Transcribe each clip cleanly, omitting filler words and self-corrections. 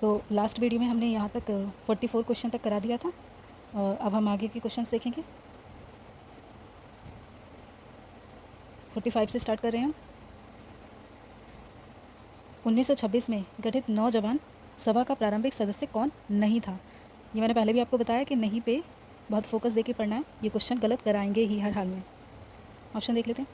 तो last video में हमने यहाँ तक 44 क्वेश्चन तक करा दिया था। अब हम आगे के क्वेश्चन देखेंगे। 45 से स्टार्ट कर रहे हैं हम। 1926 में गठित नौजवान सभा का प्रारंभिक सदस्य कौन नहीं था? ये मैंने पहले भी आपको बताया कि नहीं पे बहुत फोकस देके पढ़ना है, ये क्वेश्चन गलत कराएंगे ही हर हाल में। ऑप्शन देख लेते हैं।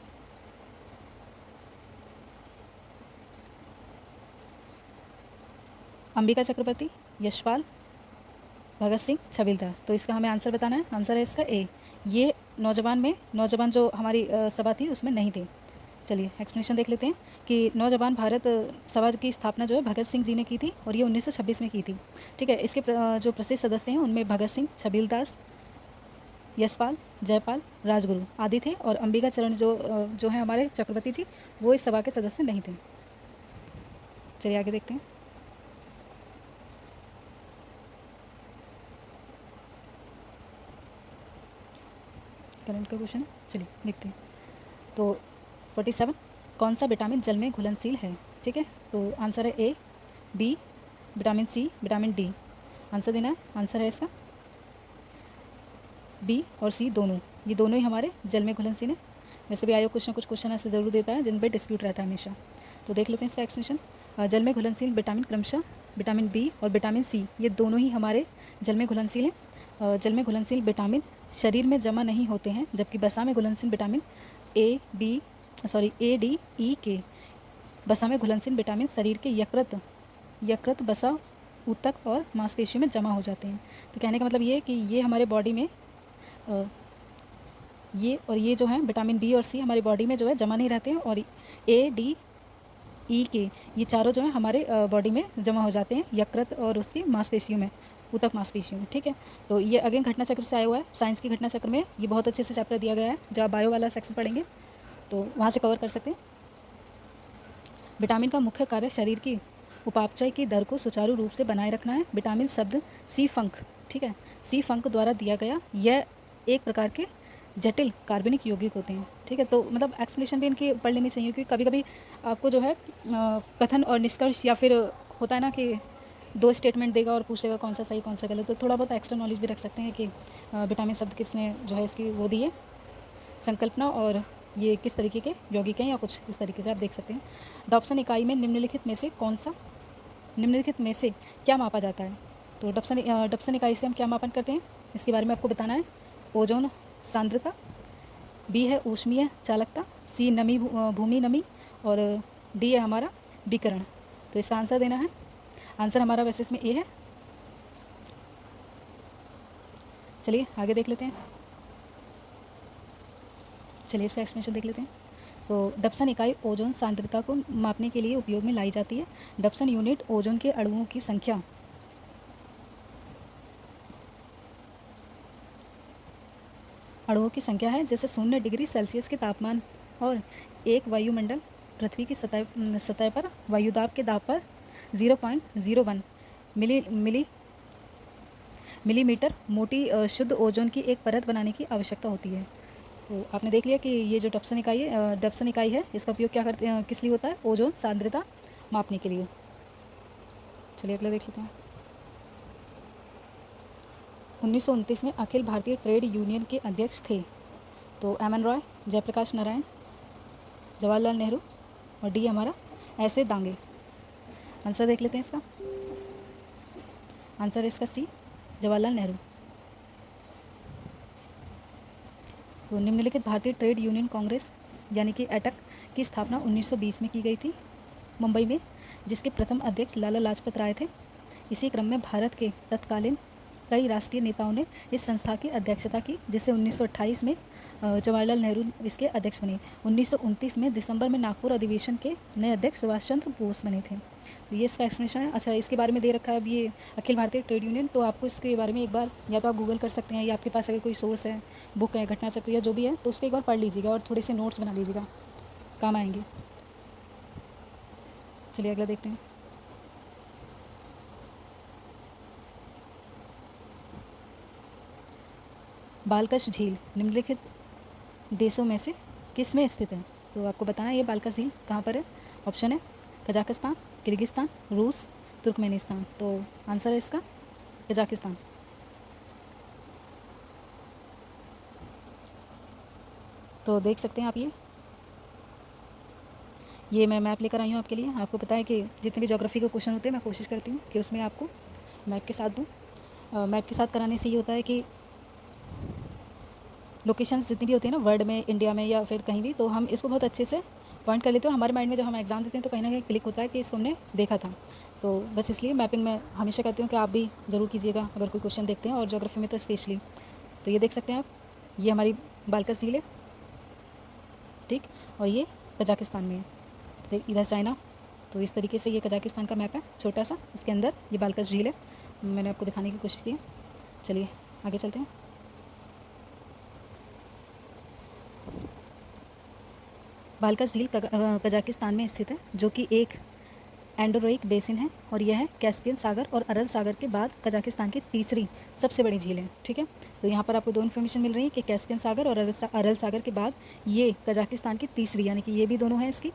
अंबिका चक्रवर्ती, यशपाल, भगत सिंह, छबीलदास। तो इसका हमें आंसर बताना है। आंसर है इसका ए। ये नौजवान जो हमारी सभा थी उसमें नहीं थे। चलिए एक्सप्लेनेशन देख लेते हैं कि नौजवान भारत सभा की स्थापना जो है भगत सिंह जी ने की थी और ये 1926 में की थी। ठीक है, इसके जो प्रसिद्ध सदस्य हैं उनमें भगत सिंह, छबीलदास, यशपाल, जयपाल, राजगुरु आदि थे। और अंबिका चरण जो है हमारे चक्रवर्ती जी, वो इस सभा के सदस्य नहीं थे। चलिए आगे देखते हैं। करंट का क्वेश्चन है, चलिए देखते हैं। तो 47, कौन सा विटामिन जल में घुलनशील है? ठीक है, तो आंसर है A, B, vitamin C, vitamin D. Answer देना है। आंसर है इसका बी और सी दोनों। ये दोनों ही हमारे जल में घुलनशील हैं। वैसे भी आयोग कुछ ना कुछ क्वेश्चन ऐसे ज़रूर देता है जिन पर डिस्प्यूट रहता है हमेशा। तो देख लेते हैं इसका एक्सप्लेनेशन। जल में घुलनशील विटामिन क्रमशः विटामिन बी और विटामिन सी, ये दोनों ही हमारे जल में घुलनशील हैं। जल में घुलनशील विटामिन शरीर में जमा नहीं होते हैं, जबकि वसा में घुलनशील विटामिन ए डी ई के, वसा में घुलनशील विटामिन शरीर के यकृत वसा ऊतक और मांसपेशियों में जमा हो जाते हैं। तो कहने का मतलब ये है कि ये हमारे बॉडी में ये जो है विटामिन बी और सी हमारी बॉडी में जो है जमा नहीं रहते हैं, और ए डी ई के ये चारों जो है हमारे बॉडी में जमा हो जाते हैं यकृत और उसकी मांसपेशियों में, ऊतक मांसपेशियों में। ठीक है, तो ये अगेन घटना चक्र से आया हुआ है। साइंस की घटना चक्र में ये बहुत अच्छे से चैप्टर दिया गया है, जो आप बायो वाला सेक्शन पढ़ेंगे तो वहाँ से कवर कर सकते हैं। विटामिन का मुख्य कार्य शरीर की उपापचय की दर को सुचारू रूप से बनाए रखना है। विटामिन शब्द सी फंक, ठीक है, सी फंक द्वारा दिया गया। यह एक प्रकार के जटिल कार्बनिक यौगिक होते हैं। ठीक है, तो मतलब एक्सप्लेनेशन भी इनकी पढ़ लेनी चाहिए, क्योंकि कभी कभी आपको जो है कथन और निष्कर्ष या फिर होता है ना कि दो स्टेटमेंट देगा और पूछेगा कौन सा सही कौन सा गलत, तो थोड़ा बहुत एक्स्ट्रा नॉलेज भी रख सकते हैं कि विटामिन शब्द किसने जो है इसकी वो दी है संकल्पना, और ये किस तरीके के यौगिक हैं या कुछ इस तरीके से आप देख सकते हैं। डॉप्सन इकाई में निम्नलिखित में से क्या मापा जाता है? तो डॉप्सन इकाई से हम क्या मापन करते हैं इसके बारे में आपको बताना है। ओजोन सांद्रता, बी है ऊष्मीय चालकता, सी नमी भूमि नमी, और डी है हमारा विकिरण। तो इसका आंसर देना है। आंसर हमारा वैसे इसमें ए है। चलिए आगे देख लेते हैं। चलिए इसका एक्सप्लेनेशन देख लेते हैं। तो डप्सन इकाई ओजोन सांद्रता को मापने के लिए उपयोग में लाई जाती है। डप्सन यूनिट ओजोन के अणुओं की संख्या है, जैसे 0 डिग्री सेल्सियस के तापमान और एक वायुमंडल पृथ्वी की सतह पर वायुदाब के दाब पर 0.01 मिलीमीटर मोटी शुद्ध ओजोन की एक परत बनाने की आवश्यकता होती है। तो आपने देख लिया कि ये जो डप्सन इकाई है इसका उपयोग क्या करते हैं, किस लिए होता है? ओजोन सांद्रता मापने के लिए। चलिए अगला देख लेते हैं। 1929 में अखिल भारतीय ट्रेड यूनियन के अध्यक्ष थे। तो एम एन रॉय, जयप्रकाश नारायण, जवाहरलाल नेहरू, और डी हमारा ऐसे दांगे। आंसर देख लेते हैं इसका। आंसर है इसका सी, जवाहरलाल नेहरू। तो निम्नलिखित भारतीय ट्रेड यूनियन कांग्रेस यानी कि एटक की स्थापना 1920 में की गई थी मुंबई में, जिसके प्रथम अध्यक्ष लाला लाजपत राय थे। इसी क्रम में भारत के तत्कालीन कई राष्ट्रीय नेताओं ने इस संस्था की अध्यक्षता की, जिससे 1928 में जवाहरलाल नेहरू इसके अध्यक्ष बने। 1929 में दिसंबर में नागपुर अधिवेशन के नए अध्यक्ष सुभाष चंद्र बोस बने थे। तो ये इसका एक्सप्लेनेशन है। अच्छा, इसके बारे में दे रखा है अब ये अखिल भारतीय ट्रेड यूनियन, तो आपको इसके बारे में एक बार या तो आप गूगल कर सकते हैं, या आपके पास अगर कोई सोर्स है, बुक है, घटना चक्र या जो भी है, तो उस पर एक बार पढ़ लीजिएगा और थोड़े से नोट्स बना लीजिएगा, काम आएंगे। चलिए अगला देखते हैं। बालकश झील निम्नलिखित देशों में से किस में स्थित है? तो आपको बताना है ये बालकश झील कहाँ पर है। ऑप्शन है कजाकिस्तान, किर्गिस्तान, रूस, तुर्कमेनिस्तान। तो आंसर है इसका कजाकिस्तान। तो देख सकते हैं आप ये मैं मैप लेकर आई हूँ आपके लिए। आपको पता है कि जितने भी ज्योग्राफी के क्वेश्चन होते हैं मैं कोशिश करती हूँ कि उसमें आपको मैप के साथ दूँ। मैप के साथ कराने से ये होता है कि लोकेशंस जितनी भी होती है ना वर्ल्ड में, इंडिया में या फिर कहीं भी, तो हम इसको बहुत अच्छे से पॉइंट कर लेते हैं। हमारे माइंड में जब हम एग्ज़ाम देते हैं तो कहीं ना कहीं क्लिक होता है कि इसको हमने देखा था। तो बस इसलिए मैपिंग मैं हमेशा कहती हूँ कि आप भी ज़रूर कीजिएगा अगर कोई क्वेश्चन देखते हैं, और ज्योग्राफी में तो स्पेशली। तो ये देख सकते हैं आप, ये हमारी बालकस झील है, ठीक, और ये कजाकिस्तान में है। तो इधर चाइना। तो इस तरीके से ये कजाकिस्तान का मैप है छोटा सा, इसके अंदर ये बालकस झील है। मैंने आपको दिखाने की कोशिश की है। चलिए आगे चलते हैं। बालकस झील कजाकिस्तान में स्थित है, जो कि एक एंडोरोइक बेसिन है, और यह है कैस्पियन सागर और अरल सागर के बाद कजाकिस्तान की तीसरी सबसे बड़ी झील है। ठीक है, तो यहाँ पर आपको दो इन्फॉर्मेशन मिल रही है कि कैस्पियन सागर और अरल सागर के बाद ये कजाकिस्तान की तीसरी, यानी कि ये भी दोनों हैं इसकी,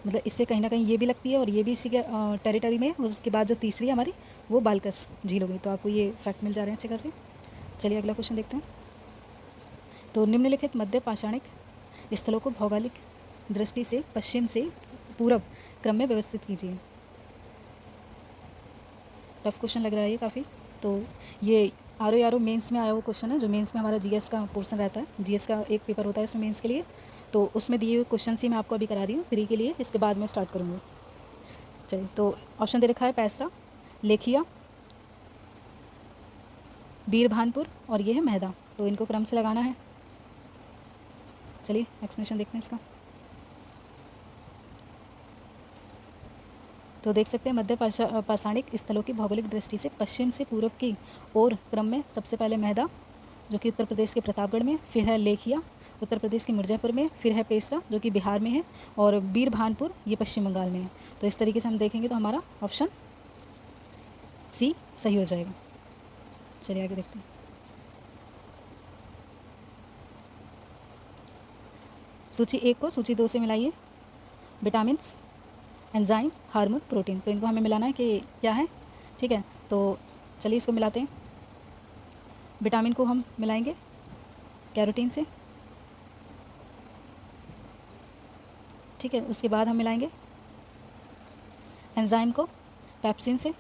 मतलब इससे कहीं ना कहीं ये भी लगती है और ये भी इसी के टेरिटरी में है। और उसके बाद जो तीसरी है हमारी वो बालकस झील हो गई। तो आपको ये फैक्ट मिल जा रहे हैं अच्छे खासे। चलिए अगला क्वेश्चन देखते हैं। तो निम्नलिखित मध्य पाषाणिक स्थलों को भौगोलिक दृष्टि से पश्चिम से पूर्व क्रम में व्यवस्थित कीजिए। टफ क्वेश्चन लग रहा है ये काफ़ी। तो ये आर मेंस में आया हुआ क्वेश्चन है, जो मेंस में हमारा जीएस का पोर्शन रहता है। जीएस का एक पेपर होता है उसमें मेंस के लिए, तो उसमें दिए हुए क्वेश्चन ही मैं आपको अभी करा रही हूँ फ्री के लिए, इसके बाद मैं स्टार्ट करूँगी। चलिए, तो ऑप्शन दे रखा है पैसरा, लेखिया, बीरभानपुर और ये है मेहदा। तो इनको क्रम से लगाना है। चलिए एक्सप्लेनेशन देखते हैं इसका। तो देख सकते हैं मध्य पाषाणिक स्थलों की भौगोलिक दृष्टि से पश्चिम से पूर्व की ओर क्रम में सबसे पहले मेहदा, जो कि उत्तर प्रदेश के प्रतापगढ़ में, फिर है लेखिया उत्तर प्रदेश के मिर्ज़ापुर में, फिर है पेसरा जो कि बिहार में है, और बीरभानपुर ये पश्चिम बंगाल में है। तो इस तरीके से हम देखेंगे तो हमारा ऑप्शन सी सही हो जाएगा। चलिए आगे देखते हैं। सूची 1 को सूची 2 से मिलाइए। Vitamin, enzyme, hormone, protein. तो इनको हमें मिलाना है कि क्या है। ठीक है, तो चलिए इसको मिलाते हैं। विटामिन को हम मिलाएंगे कैरोटीन से, ठीक है। उसके बाद हम मिलाएंगे एंजाइम को पेप्सिन से,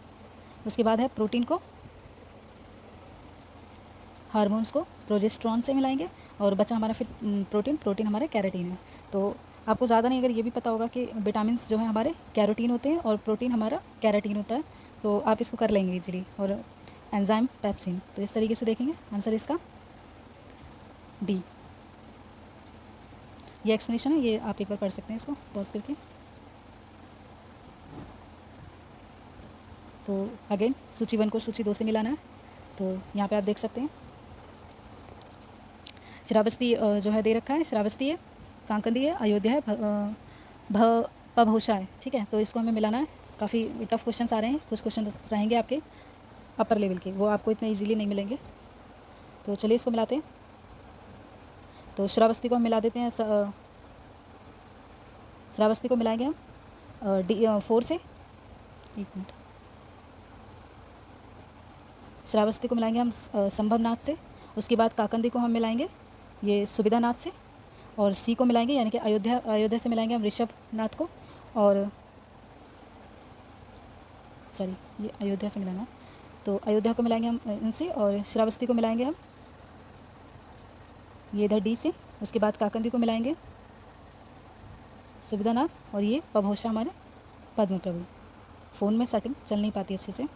उसके बाद है प्रोटीन को हार्मोन्स को प्रोजेस्टेरॉन से मिलाएंगे, और बचा हमारा फिर प्रोटीन हमारे कैरोटीन है। तो आपको ज़्यादा नहीं, अगर ये भी पता होगा कि विटामिन जो है हमारे कैरोटीन होते हैं और प्रोटीन हमारा कैरोटीन होता है, तो आप इसको कर लेंगे इजीली। और एंजाइम पेप्सिन, तो इस तरीके से देखेंगे आंसर इसका डी। ये एक्सप्लेनेशन है, ये आप एक बार पढ़ सकते हैं इसको पॉज करके। तो अगेन सूची 1 को सूची 2 से मिलाना है। तो यहाँ पे आप देख सकते हैं श्रावस्ती जो है दे रखा है, श्रावस्ती है, कांकंदी है, अयोध्या है, पभोषा है। ठीक है, तो इसको हमें मिलाना है। काफ़ी टफ क्वेश्चंस आ रहे हैं, कुछ क्वेश्चन रहेंगे आपके अपर लेवल के, वो आपको इतने इजीली नहीं मिलेंगे। तो चलिए इसको मिलाते हैं। तो श्रावस्ती को हम मिला देते हैं, श्रावस्ती को मिलाएंगे हम D4 से। एक मिनट, श्रावस्ती को मिलाएंगे हम संभवनाथ से। उसके बाद काकंदी को हम मिलाएंगे ये सुविधानाथ से, और सी को मिलाएंगे यानी कि अयोध्या से मिलाएंगे हम ऋषभनाथ को, और सॉरी ये अयोध्या से मिलाना है, तो अयोध्या को मिलाएंगे हम इनसे, और श्रावस्ती को मिलाएंगे हम ये इधर डी से। उसके बाद काकंदी को मिलाएंगे सुविधानाथ, और ये पभोषा हमारे पद्म प्रभु। फ़ोन में सेटिंग चल नहीं पाती अच्छे से,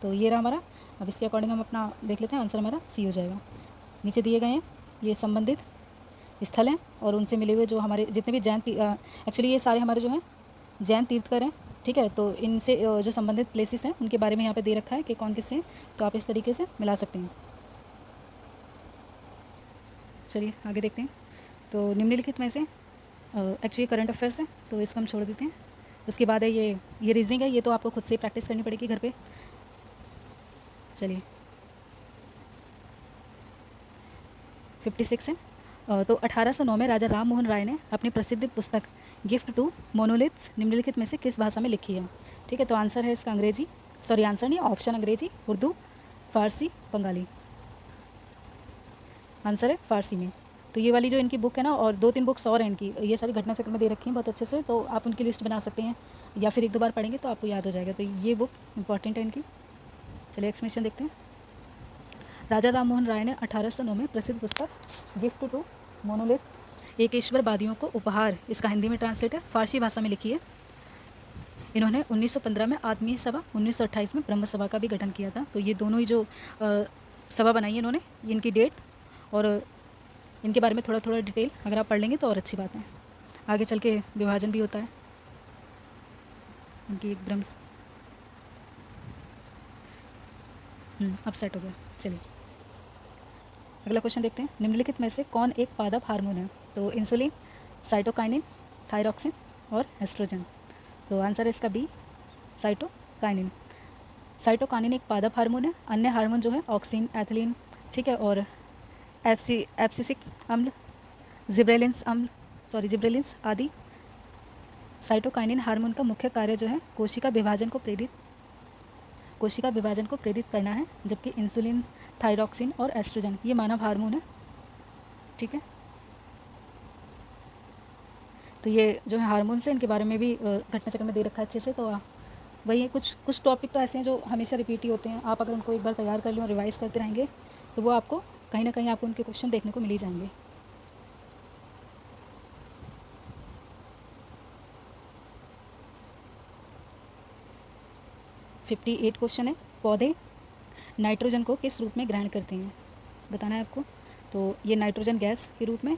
तो ये रहा हमारा। अब इसके अकॉर्डिंग हम अपना देख लेते हैं, आंसर हमारा सी हो जाएगा। नीचे दिए गए हैं ये संबंधित स्थल हैं, और उनसे मिले हुए जो हमारे जितने भी जैन एक्चुअली ये सारे हमारे जो हैं जैन तीर्थकर हैं। ठीक है, तो इनसे जो संबंधित प्लेसेस हैं उनके बारे में यहाँ पे दे रखा है कि कौन किससे हैं, तो आप इस तरीके से मिला सकते हैं। चलिए आगे देखते हैं। तो निम्नलिखित में से एक्चुअली करंट अफेयर्स है, तो इसको हम छोड़ देते हैं। उसके बाद है ये रीजनिंग है, ये तो आपको खुद से प्रैक्टिस करनी पड़ेगी घर पे। चलिए 56 है। तो 1809 में राजा राम मोहन राय ने अपनी प्रसिद्ध पुस्तक गिफ्ट टू मोनोलिथ्स निम्नलिखित में से किस भाषा में लिखी है। ठीक है, तो आंसर है इसका अंग्रेजी। सॉरी आंसर नहीं, ऑप्शन अंग्रेजी, उर्दू, फ़ारसी, बंगाली। आंसर है फ़ारसी में। तो ये वाली जो इनकी बुक है ना, और 2-3 बुक्स और हैं इनकी, ये सारी घटना चक्र में दे रखी हैं बहुत अच्छे से, तो आप उनकी लिस्ट बना सकते हैं या फिर 1-2 बार पढ़ेंगे तो आपको याद हो जाएगा। तो ये बुक इंपॉर्टेंट है इनकी। चलिए एक्सप्लेनेशन देखते हैं। राजा राम मोहन राय ने 1809 में प्रसिद्ध पुस्तक गिफ्ट टू मोनोलिथ, एकेश्वरवादियों को उपहार, इसका हिंदी में ट्रांसलेट है, फारसी भाषा में लिखी है। इन्होंने 1915 में आत्मीय सभा, 1928 में ब्रह्म सभा का भी गठन किया था। तो ये दोनों ही जो सभा बनाई है इन्होंने, इनकी डेट और इनके बारे में थोड़ा थोड़ा डिटेल अगर आप पढ़ लेंगे तो और अच्छी बात है। आगे चल के विभाजन भी होता है इनकी एक ब्रह्म। अब सेट हो गया। चलिए अगला क्वेश्चन देखते हैं। निम्नलिखित में से कौन एक पादप हार्मोन है? तो इंसुलिन, साइटोकाइनिन, थायरॉक्सिन और एस्ट्रोजन। तो आंसर है इसका बी, साइटोकाइनिन। साइटोकाइनिन एक पादप हार्मोन है। अन्य हार्मोन जो है ऑक्सिन, एथिलीन, ठीक है, और एब्सिसिक अम्ल, जिब्रेलिन्स आदि। साइटोकाइनिन हार्मोन का मुख्य कार्य जो है कोशिका विभाजन को प्रेरित करना है, जबकि इंसुलिन, थायरॉक्सिन और एस्ट्रोजन ये मानव हार्मोन है, ठीक है। तो ये जो है हार्मोन्स है, इनके बारे में भी घटना चक्र में दे रखा है अच्छे से। तो वही है, कुछ टॉपिक तो ऐसे हैं जो हमेशा रिपीट ही होते हैं। आप अगर उनको एक बार तैयार कर लें और रिवाइज़ करते रहेंगे तो वो आपको कहीं ना कहीं आपको उनके क्वेश्चन देखने को मिल ही जाएंगे। फिफ्टी 8 क्वेश्चन है। पौधे नाइट्रोजन को किस रूप में ग्रहण करते हैं, बताना है आपको। तो ये नाइट्रोजन गैस के रूप में,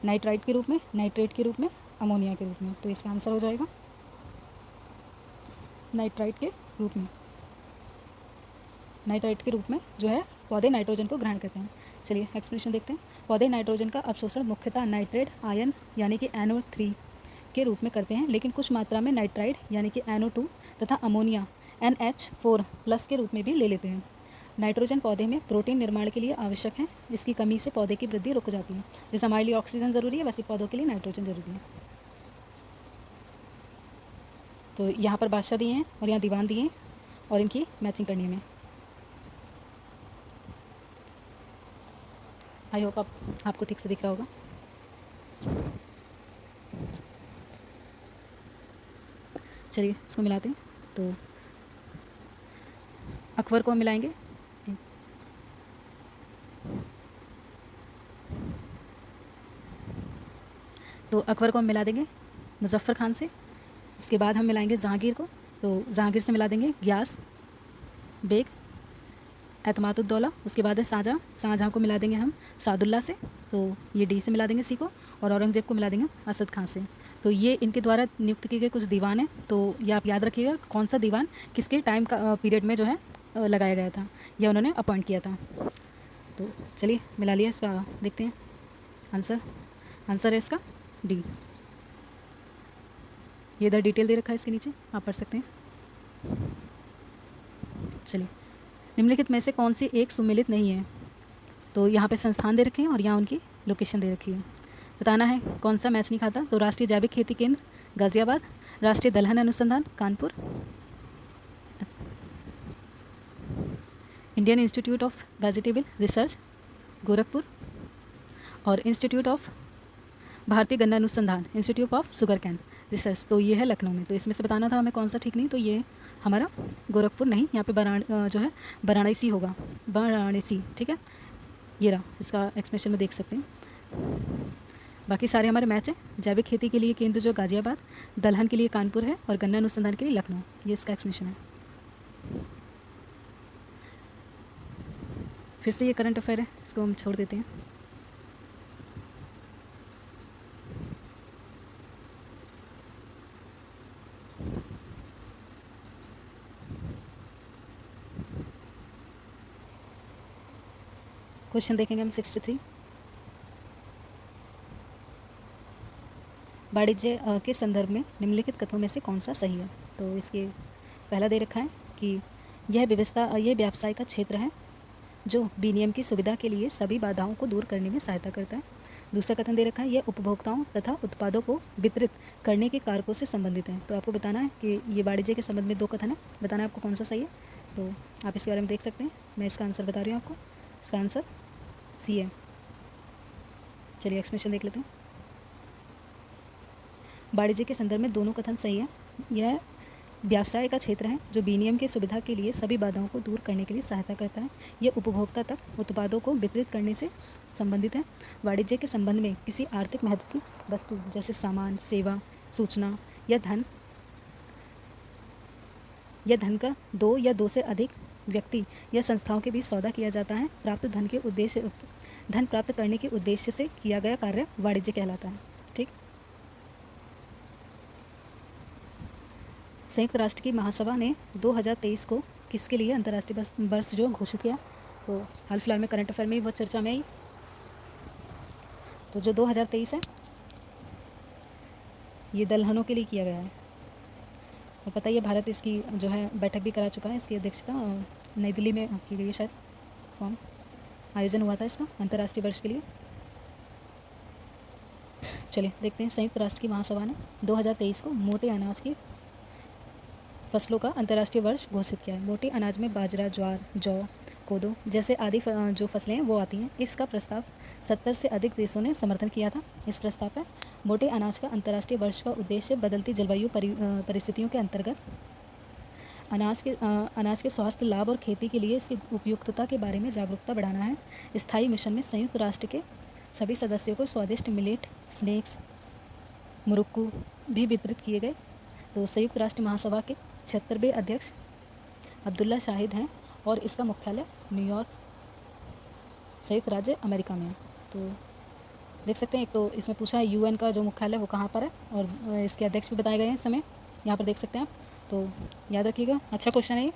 नाइट्राइट के रूप में, नाइट्रेट के रूप में, अमोनिया के रूप में। तो इसका आंसर हो जाएगा नाइट्राइट के रूप में। नाइट्राइट के रूप में जो है पौधे नाइट्रोजन को ग्रहण करते हैं। चलिए एक्सप्लेनेशन देखते हैं। पौधे नाइट्रोजन का अवशोषण मुख्यतः नाइट्रेट आयन यानी कि NO3 के रूप में करते हैं, लेकिन कुछ मात्रा में नाइट्राइड यानी कि NO2 तथा अमोनिया NH4+ के रूप में भी ले लेते हैं। नाइट्रोजन पौधे में प्रोटीन निर्माण के लिए आवश्यक है। इसकी कमी से पौधे की वृद्धि रुक जाती है। जैसे हमारे लिए ऑक्सीजन ज़रूरी है, वैसे पौधों के लिए नाइट्रोजन ज़रूरी है। तो यहाँ पर बादशाह दिए हैं और यहाँ दीवान दिए हैं और इनकी मैचिंग करनी है हमें। आई होप आपको ठीक से दिख रहा होगा। चलिए इसको मिलाते हैं। तो अकबर को मिलाएंगे, तो अकबर को हम मिला देंगे मुजफ्फ़र खान से। इसके बाद हम मिलाएंगे जहांगीर को, तो जहांगीर से मिला देंगे गियास बेग, एतमादुद्दौला। उसके बाद है शाहजहाँ को मिला देंगे हम सादुल्ला से, तो ये डी से मिला देंगे सी को। और औरंगजेब को मिला देंगे असद खान से। तो ये इनके द्वारा नियुक्त किए गए कुछ दीवान हैं। तो ये आप याद रखिएगा कौन सा दीवान किसके टाइम का पीरियड में जो है लगाया गया था, या उन्होंने अपॉइंट किया था। तो चलिए मिला लिया, इसका देखते हैं आंसर है इसका डी। ये इधर डिटेल दे रखा है इसके नीचे, आप पढ़ सकते हैं। चलिए निम्नलिखित में से कौन सी एक सुमेलित नहीं है? तो यहाँ पे संस्थान दे रखे हैं और यहाँ उनकी लोकेशन दे रखी है। बताना है कौन सा मैच नहीं खाता। तो राष्ट्रीय जैविक खेती केंद्र गाज़ियाबाद, राष्ट्रीय दलहन अनुसंधान Kanpur, Indian institute of vegetable research Gorakhpur, और इंस्टीट्यूट ऑफ भारतीय गन्ना अनुसंधान institute of sugar cane research, तो ये है लखनऊ में। तो इसमें से बताना था हमें कौन सा ठीक नहीं। तो ये हमारा गोरखपुर नहीं, यहाँ पे जो है वाराणसी होगा, वाराणसी, ठीक है। ये रहा, इसका एक्सप्लेनेशन में देख सकते हैं। बाकी सारे हमारे मैच हैं। जैविक खेती के लिए केंद्र जो गाज़ियाबाद, दलहन के लिए कानपुर है, और गन्ना अनुसंधान के लिए लखनऊ, ये इसका एक्सप्लेनेशन है। फिर से ये करंट अफेयर है, इसको हम छोड़ देते हैं। क्वेश्चन देखेंगे हम 63। वाणिज्य के संदर्भ में निम्नलिखित कथनों में से कौन सा सही है? तो इसके पहला दे रखा है कि यह व्यवसाय का क्षेत्र है जो विनियम की सुविधा के लिए सभी बाधाओं को दूर करने में सहायता करता है। दूसरा कथन दे रखा है, यह उपभोक्ताओं तथा उत्पादों को वितरित करने के कारकों से संबंधित है। तो आपको बताना है कि ये वाणिज्य के संबंध में 2 कथन है, बताना है आपको कौन सा सही है। तो आप इसके बारे में देख सकते हैं, मैं इसका आंसर बता रही हूँ आपको। इसका आंसर सी है। चलिए एक्सप्लेनेशन देख लेते हैं। वाणिज्य के संदर्भ में दोनों कथन सही है। यह व्यवसाय का क्षेत्र है जो विनिमय की सुविधा के लिए सभी बाधाओं को दूर करने के लिए सहायता करता है। यह उपभोक्ता तक उत्पादों को वितरित करने से संबंधित है। वाणिज्य के संबंध में किसी आर्थिक महत्व की वस्तु जैसे सामान, सेवा, सूचना या धन का 2 या 2 से अधिक व्यक्ति या संस्थाओं के बीच सौदा किया जाता है। धन प्राप्त करने के उद्देश्य से किया गया कार्य वाणिज्य कहलाता है। ठीक। संयुक्त राष्ट्र की महासभा ने 2023 को किसके लिए अंतर्राष्ट्रीय वर्ष जो घोषित किया, तो हाल फिलहाल में करंट अफेयर में ही बहुत चर्चा में आई। तो जो 2023 है ये दलहनों के लिए किया गया है। और पता ही है भारत इसकी जो है बैठक भी करा चुका है। इसकी अध्यक्षता नई दिल्ली में की गई है, शायद फॉर्म आयोजन हुआ था इसका अंतर्राष्ट्रीय वर्ष के लिए। चलिए देखते हैं, संयुक्त राष्ट्र की महासभा ने 2023 को मोटे अनाज की फसलों का अंतर्राष्ट्रीय वर्ष घोषित किया है। मोटे अनाज में बाजरा, ज्वार, जौ, कोदो जैसे आदि जो फसलें हैं वो आती हैं। इसका प्रस्ताव 70 से अधिक देशों ने समर्थन किया था। इस प्रस्ताव पर मोटे अनाज का अंतर्राष्ट्रीय वर्ष का उद्देश्य बदलती जलवायु परिस्थितियों के अंतर्गत अनाज के स्वास्थ्य लाभ और खेती के लिए इसकी उपयुक्तता के बारे में जागरूकता बढ़ाना है। स्थायी मिशन में संयुक्त राष्ट्र के सभी सदस्यों को स्वादिष्ट मिलेट स्नैक्स मुरुक्कू भी वितरित किए गए। तो संयुक्त राष्ट्र महासभा के 76वें अध्यक्ष अब्दुल्ला शाहिद हैं और इसका मुख्यालय न्यूयॉर्क संयुक्त राज्य अमेरिका में है। तो देख सकते हैं, एक तो इसमें पूछा है यूएन का जो मुख्यालय वो कहाँ पर है और इसके अध्यक्ष भी बताए गए हैं इस समय, यहाँ पर देख सकते हैं आप। तो याद रखिएगा, अच्छा क्वेश्चन है ये,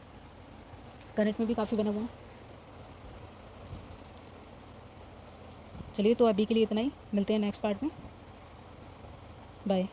करंट में भी काफ़ी बना हुआ है। चलिए तो अभी के लिए इतना ही, मिलते हैं नेक्स्ट पार्ट में। बाय।